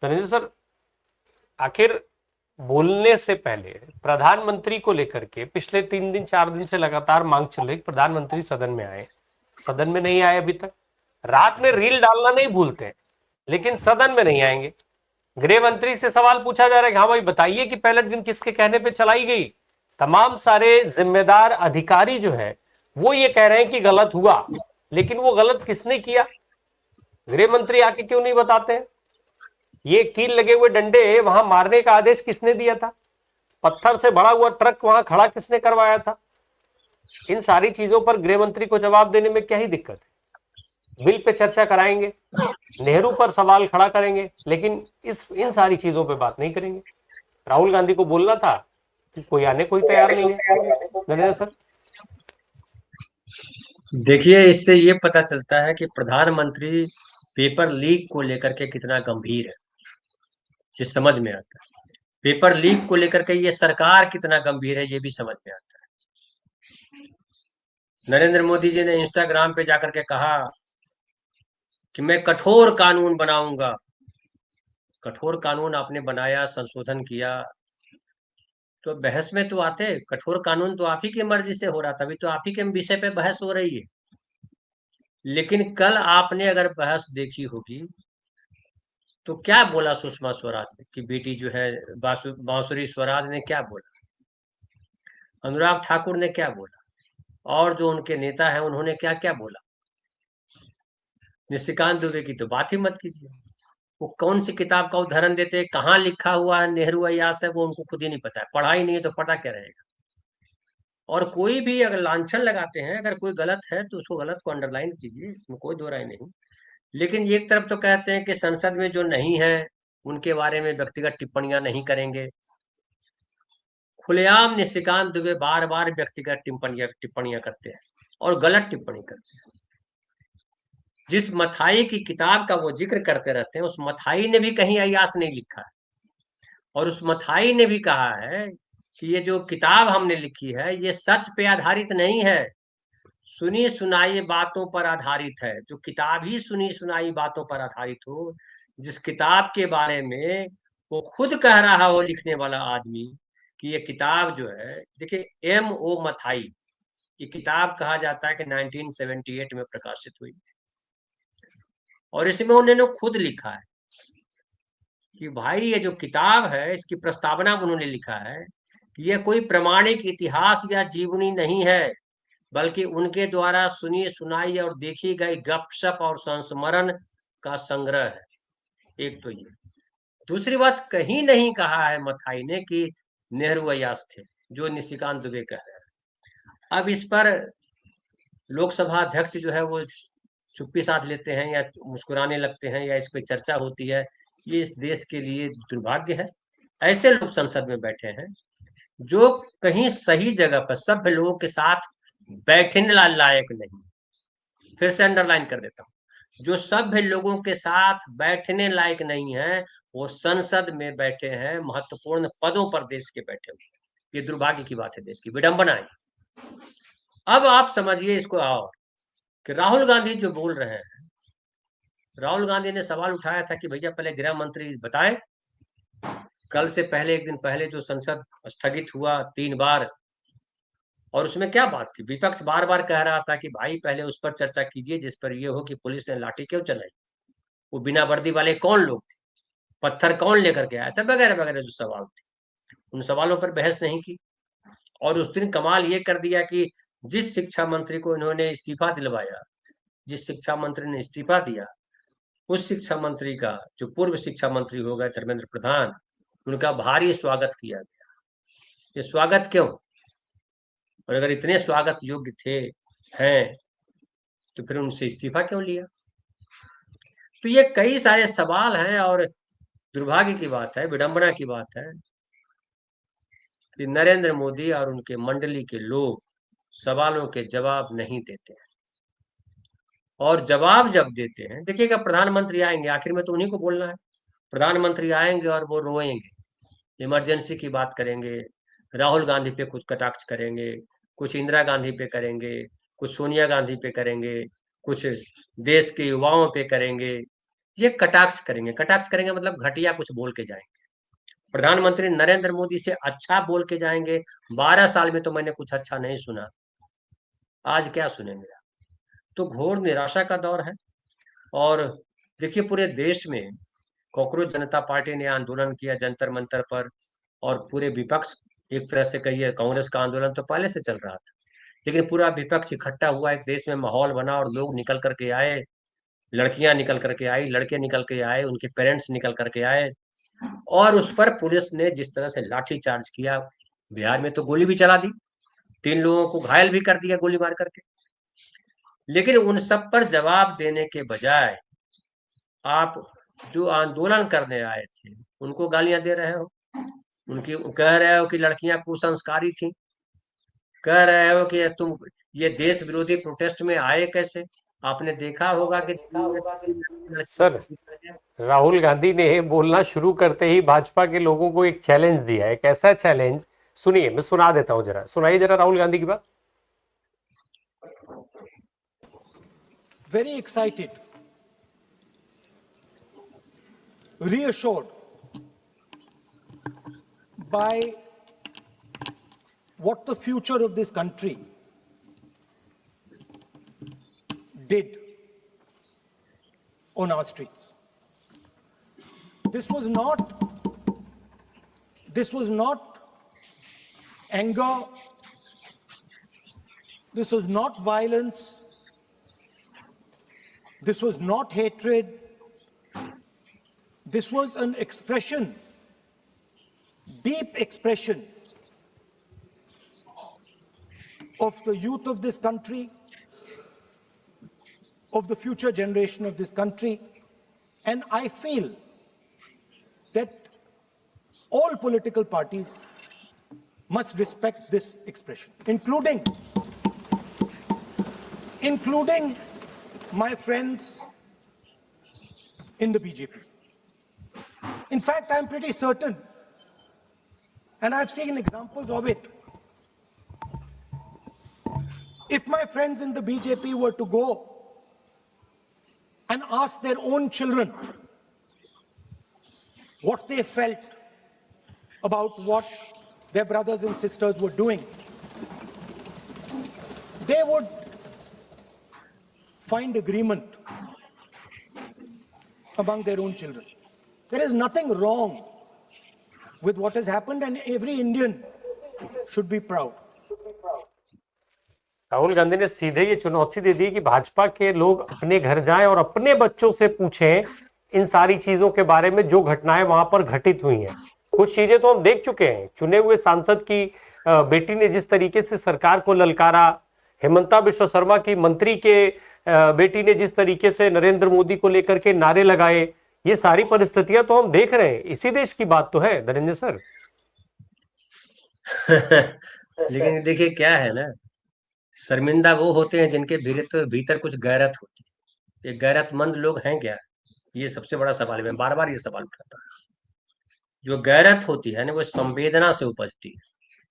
Dhananjay sir, आखिर बोलने से पहले प्रधानमंत्री को लेकर के पिछले 3 दिन 4 दिन से लगातार मांग चल रही, प्रधानमंत्री सदन में आए, सदन में नहीं आए अभी तक। रात में रील डालना नहीं भूलते, लेकिन सदन में नहीं आएंगे। गृह मंत्री से सवाल पूछा जा रहा है कि हाँ भाई बताइए कि पहले दिन किसके कहने पे चलाई गई। तमाम सारे जिम्मेदार अधिकारी जो है वो ये कह रहे हैं कि गलत हुआ, लेकिन वो गलत किसने किया, गृह मंत्री आके क्यों नहीं बताते हैं। ये कील लगे हुए डंडे वहां मारने का आदेश किसने दिया था, पत्थर से भरा हुआ ट्रक वहां खड़ा किसने करवाया था। इन सारी चीजों पर गृह मंत्री को जवाब देने में क्या ही दिक्कत है। बिल पे चर्चा कराएंगे, नेहरू पर सवाल खड़ा करेंगे, लेकिन इन सारी चीजों पे बात नहीं करेंगे। राहुल गांधी को बोलना था कि कोई आने कोई तैयार नहीं है। नरेंद्र सर, देखिए, इससे ये पता चलता है कि प्रधानमंत्री पेपर लीक को लेकर के कितना गंभीर है, ये समझ में आता है। पेपर लीक को लेकर के ये सरकार कितना गंभीर है, ये भी समझ में आता है। नरेंद्र मोदी जी ने इंस्टाग्राम पे जाकर के कहा कि मैं कठोर कानून बनाऊंगा। कठोर कानून आपने बनाया, संशोधन किया, तो बहस में तो आते। कठोर कानून तो आप ही की मर्जी से हो रहा, तभी तो आप ही के विषय पे बहस हो रही है। लेकिन कल आपने अगर बहस देखी होगी तो क्या बोला सुषमा स्वराज ने कि बेटी जो है बांसुरी स्वराज ने क्या बोला, अनुराग ठाकुर ने क्या बोला, और जो उनके नेता हैं उन्होंने क्या क्या बोला। निशिकांत दुबे की तो बात ही मत कीजिए। वो कौन सी किताब का उदाहरण देते हैं, कहाँ लिखा हुआ है नेहरू अय्यास है, वो उनको खुद ही नहीं पता है। पढ़ा ही नहीं है तो पता क्या रहेगा। और कोई भी अगर लांछन लगाते हैं, अगर कोई गलत है तो उसको गलत को अंडरलाइन कीजिए, इसमें कोई दो राय नहीं। लेकिन एक तरफ तो कहते हैं कि संसद में जो नहीं है उनके बारे में व्यक्तिगत टिप्पणियां नहीं करेंगे। खुलेआम निशिकांत दुबे बार बार व्यक्तिगत टिप्पणियां करते हैं और गलत टिप्पणी करते हैं। जिस मथाई की किताब का वो जिक्र करते रहते हैं, उस मथाई ने भी कहीं अय्यास नहीं लिखा है। और उस मथाई ने भी कहा है कि ये जो किताब हमने लिखी है ये सच पे आधारित नहीं है, सुनी सुनाई बातों पर आधारित है। जो किताब ही सुनी सुनाई बातों पर आधारित हो, जिस किताब के बारे में वो खुद कह रहा हो लिखने वाला आदमी कि ये किताब जो है, देखिए M.O. मथाई, ये किताब कहा जाता है कि 1978 में प्रकाशित हुई और इसमें उन्होंने खुद लिखा है कि भाई ये जो किताब है इसकी प्रस्तावना उन्होंने लिखा है कि यह कोई प्रमाणिक इतिहास या जीवनी नहीं है, बल्कि उनके द्वारा सुनी सुनाई और देखी गई गपशप और संस्मरण का संग्रह है। एक तो ये। दूसरी बात, कहीं नहीं कहा है मथाई ने कि नेहरू अय्यास थे, जो निशिकांत दुबे कह रहे हैं। अब इस पर लोकसभा अध्यक्ष जो है वो चुप्पी साध लेते हैं या मुस्कुराने लगते हैं या इस पर चर्चा होती है, ये इस देश के लिए दुर्भाग्य है। ऐसे लोग संसद में बैठे हैं जो कहीं सही जगह पर सभ्य लोगों के साथ बैठने लायक नहीं। फिर से अंडरलाइन कर देता हूं, जो सभ्य लोगों के साथ बैठने लायक नहीं है वो संसद में बैठे हैं, महत्वपूर्ण पदों पर देश के बैठे हुए। ये दुर्भाग्य की बात है, देश की विडंबना है। अब आप समझिए इसको और कि राहुल गांधी जो बोल रहे हैं, राहुल गांधी ने सवाल उठाया था कि भैया पहले गृह मंत्री बताएं, कल से पहले एक दिन पहले जो संसद स्थगित हुआ 3 बार, और उसमें क्या बात थी। विपक्ष बार बार कह रहा था कि भाई पहले उस पर चर्चा कीजिए जिस पर यह हो कि पुलिस ने लाठी क्यों चलाई, वो बिना वर्दी वाले कौन लोग थे, पत्थर कौन लेकर के आया था, वगैरह वगैरह जो सवाल थे, उन सवालों पर बहस नहीं की। और उस दिन कमाल ये कर दिया कि जिस शिक्षा मंत्री को इन्होंने इस्तीफा दिलवाया, जिस शिक्षा मंत्री ने इस्तीफा दिया, उस शिक्षा मंत्री का जो पूर्व शिक्षा मंत्री हो गए धर्मेंद्र प्रधान, उनका भारी स्वागत किया गया। ये स्वागत क्यों? और अगर इतने स्वागत योग्य थे हैं तो फिर उनसे इस्तीफा क्यों लिया? तो ये कई सारे सवाल हैं और दुर्भाग्य की बात है, विडंबना की बात है कि नरेंद्र मोदी और उनके मंडली के लोग सवालों के जवाब नहीं देते हैं। और जवाब जब देते हैं, देखिएगा प्रधानमंत्री आएंगे, आखिर में तो उन्हीं को बोलना है। प्रधानमंत्री आएंगे और वो रोएंगे, इमरजेंसी की बात करेंगे, राहुल गांधी पे कुछ कटाक्ष करेंगे, कुछ इंदिरा गांधी पे करेंगे, कुछ सोनिया गांधी पे करेंगे, कुछ देश के युवाओं पे करेंगे, ये कटाक्ष करेंगे। कटाक्ष करेंगे मतलब घटिया कुछ बोल के जाएंगे। प्रधानमंत्री नरेंद्र मोदी से अच्छा बोल के जाएंगे। 12 साल में तो मैंने कुछ अच्छा नहीं सुना, आज क्या सुनेंगे आप? तो घोर निराशा का दौर है। और देखिए पूरे देश में कॉकरोच जनता पार्टी ने आंदोलन किया जंतर मंतर पर, और पूरे विपक्ष, एक तरह से कहिए कांग्रेस का आंदोलन तो पहले से चल रहा था, लेकिन पूरा विपक्ष इकट्ठा हुआ, एक देश में माहौल बना और लोग निकल करके आए, लड़कियां निकल करके आई, लड़के निकल के आए, उनके पेरेंट्स निकल करके आए, और उस पर पुलिस ने जिस तरह से लाठी चार्ज किया, बिहार में तो गोली भी चला दी, 3 लोगों को घायल भी कर दिया गोली मार करके। लेकिन उन सब पर जवाब देने के बजाय आप जो आंदोलन करने आए थे उनको गालियां दे रहे हो, उनकी कह रहे हो कि लड़कियां कुसंस्कारी थी, कह रहे हो कि तुम ये देश विरोधी प्रोटेस्ट में आए कैसे? आपने देखा होगा कि दिल्ली में सर, राहुल गांधी ने बोलना शुरू करते ही भाजपा के लोगों को एक चैलेंज दिया है। एक ऐसा चैलेंज, सुनिए, मैं सुना देता हूं, जरा सुनाइए जरा राहुल गांधी की बात। Very excited, reassured by what the future of this country did on our streets. This was not anger, this was not violence, this was not hatred. This was an expression, deep expression of the youth of this country, of the future generation of this country. And I feel that all political parties must respect this expression, including my friends in the BJP. In fact, I'm pretty certain, and I've seen examples of it. If my friends in the BJP were to go and ask their own children what they felt about what their brothers and sisters were doing, they would find agreement among their own children. There is nothing wrong with what has happened, and every Indian should be proud. Rahul Gandhi ने सीधे ये चुनौती दे दी कि भाजपा के लोग अपने घर जाएं और अपने बच्चों से पूछें इन सारी चीजों के बारे में जो घटनाएं वहां पर घटित हुई हैं। कुछ चीजें तो हम देख चुके हैं, चुने हुए सांसद की बेटी ने जिस तरीके से सरकार को ललकारा, हेमंता बिश्व शर्मा की मंत्री के बेटी ने जिस तरीके से नरेंद्र मोदी को लेकर के नारे लगाए, ये सारी परिस्थितियां तो हम देख रहे हैं। इसी देश की बात तो है धनंजय सर। लेकिन देखिए क्या है ना, शर्मिंदा वो होते हैं जिनके भीतर कुछ गैरत होती है। ये गैरतमंद लोग हैं क्या? ये सबसे बड़ा सवाल है। मैं बार बार ये सवाल उठाता हूँ। जो गैरत होती है ना वो संवेदना से उपजती है।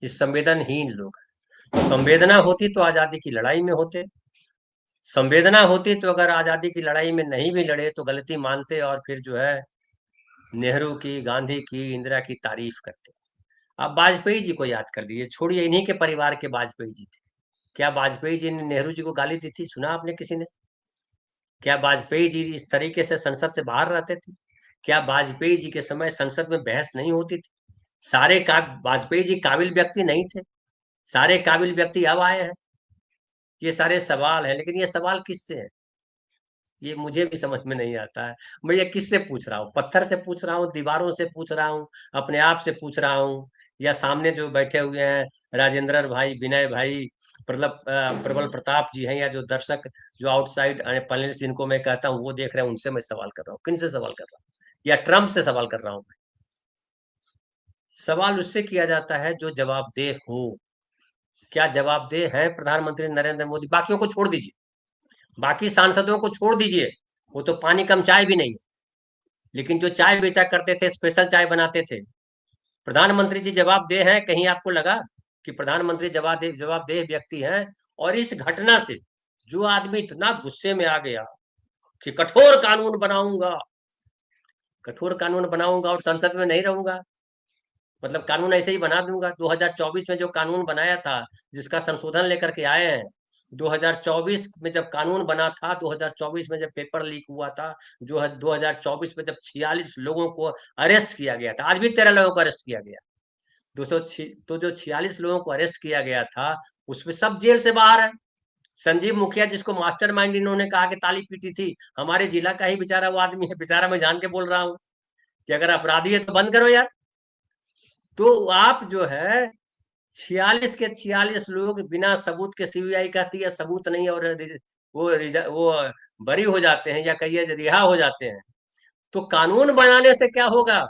ये संवेदनहीन लोग हैं। संवेदना होती तो आजादी की लड़ाई में होते, संवेदना होती तो अगर आजादी की लड़ाई में नहीं भी लड़े तो गलती मानते और फिर जो है नेहरू की, गांधी की, इंदिरा की तारीफ करते। आप वाजपेयी जी को याद कर लीजिए, छोड़िए, इन्हीं के परिवार के वाजपेयी जी थे। क्या वाजपेयी जी ने नेहरू जी को गाली दी थी? सुना आपने किसी ने? क्या वाजपेयी जी इस तरीके से संसद से बाहर रहते थे? क्या वाजपेयी जी के समय संसद में बहस नहीं होती थी? सारे का वाजपेयी जी काबिल व्यक्ति नहीं थे? सारे काबिल व्यक्ति अब आए हैं? ये सारे सवाल है, लेकिन ये सवाल किससे है ये मुझे भी समझ में नहीं आता है। मैं ये किससे पूछ रहा हूँ? पत्थर से पूछ रहा हूँ, दीवारों से पूछ रहा हूँ, अपने आप से पूछ रहा हूँ, या सामने जो बैठे हुए हैं राजेंद्र भाई, विनय भाई, प्रबल प्रताप जी हैं, या जो दर्शक जो आउटसाइड पैनलिस्ट जिनको मैं कहता हूँ वो देख रहे हैं, उनसे मैं सवाल कर रहा हूँ। किन से सवाल कर रहा हूँ? या ट्रंप से सवाल कर रहा हूँ? सवाल उससे किया जाता है जो जवाबदेह हो। क्या जवाबदेह है प्रधानमंत्री नरेंद्र मोदी? बाकियों को छोड़ दीजिए, बाकी सांसदों को छोड़ दीजिए, वो तो पानी कम चाय भी नहीं। लेकिन जो चाय बेचा करते थे, स्पेशल चाय बनाते थे, प्रधानमंत्री जी जवाबदेह हैं? कहीं आपको लगा कि प्रधानमंत्री जवाबदेह व्यक्ति हैं? और इस घटना से जो आदमी इतना गुस्से में आ गया कि कठोर कानून बनाऊंगा, कठोर कानून बनाऊंगा और संसद में नहीं रहूंगा, मतलब कानून ऐसे ही बना दूंगा। 2024 में जो कानून बनाया था, जिसका संशोधन लेकर के आए हैं, 2024 में जब कानून बना था, 2024 में जब पेपर लीक हुआ था, जो 2024 में जब 46 लोगों को अरेस्ट किया गया था, आज भी 13 लोगों को अरेस्ट किया गया, 206, तो जो 46 लोगों को अरेस्ट किया गया था उसमें सब जेल से बाहर है। संजीव मुखिया, जिसको मास्टरमाइंड इन्होंने कहा कि ताली पीटी थी, हमारे जिला का ही बेचारा वो आदमी है, बेचारा मैं जान के बोल रहा हूँ कि अगर अपराधी है तो बंद करो यार। तो आप जो है 46 के 46 लोग बिना सबूत के, सीबीआई कहती है सबूत नहीं, और वो बरी हो जाते हैं या कहिए रिहा हो जाते हैं। तो कानून बनाने से क्या होगा?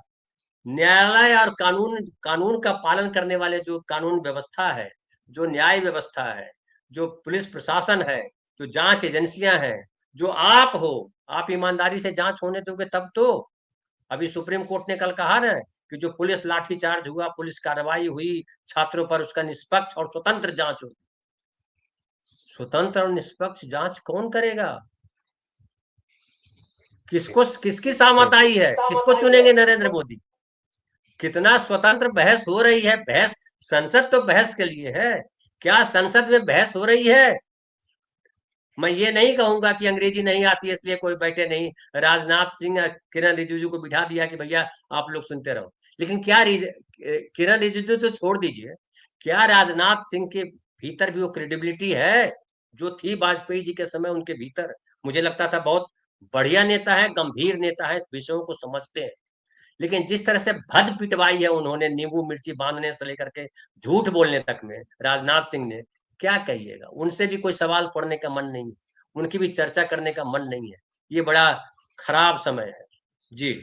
न्यायालय और कानून का पालन करने वाले जो कानून व्यवस्था है, जो न्याय व्यवस्था है, जो पुलिस प्रशासन है, जो जांच एजेंसियां हैं, जो आप हो, आप ईमानदारी से जांच होने दोगे तब तो। अभी सुप्रीम कोर्ट ने कल कहा ना कि जो पुलिस लाठीचार्ज हुआ, पुलिस कार्रवाई हुई छात्रों पर, उसका निष्पक्ष और स्वतंत्र जांच हो। स्वतंत्र और निष्पक्ष जांच कौन करेगा? किसकी सहमत आई है? किसको चुनेंगे नरेंद्र मोदी? कितना स्वतंत्र बहस हो रही है? बहस, संसद तो बहस के लिए है। क्या संसद में बहस हो रही है? मैं ये नहीं कहूंगा कि अंग्रेजी नहीं आती है इसलिए कोई बैठे नहीं, राजनाथ सिंह किरण रिजिजू को बिठा दिया कि भैया आप लोग सुनते रहो। लेकिन क्या किरण रिजिजू तो छोड़ दीजिए, क्या राजनाथ सिंह के भीतर भी वो क्रेडिबिलिटी है जो थी वाजपेयी जी के समय उनके भीतर? मुझे लगता था बहुत बढ़िया नेता है, गंभीर नेता है, विषयों को समझते हैं। लेकिन जिस तरह से भद पिटवाई है उन्होंने, नींबू मिर्ची बांधने से लेकर के झूठ बोलने तक में राजनाथ सिंह ने, क्या कहिएगा? उनसे भी कोई सवाल पढ़ने का मन नहीं है, उनकी भी चर्चा करने का मन नहीं है। ये बड़ा खराब समय है जी।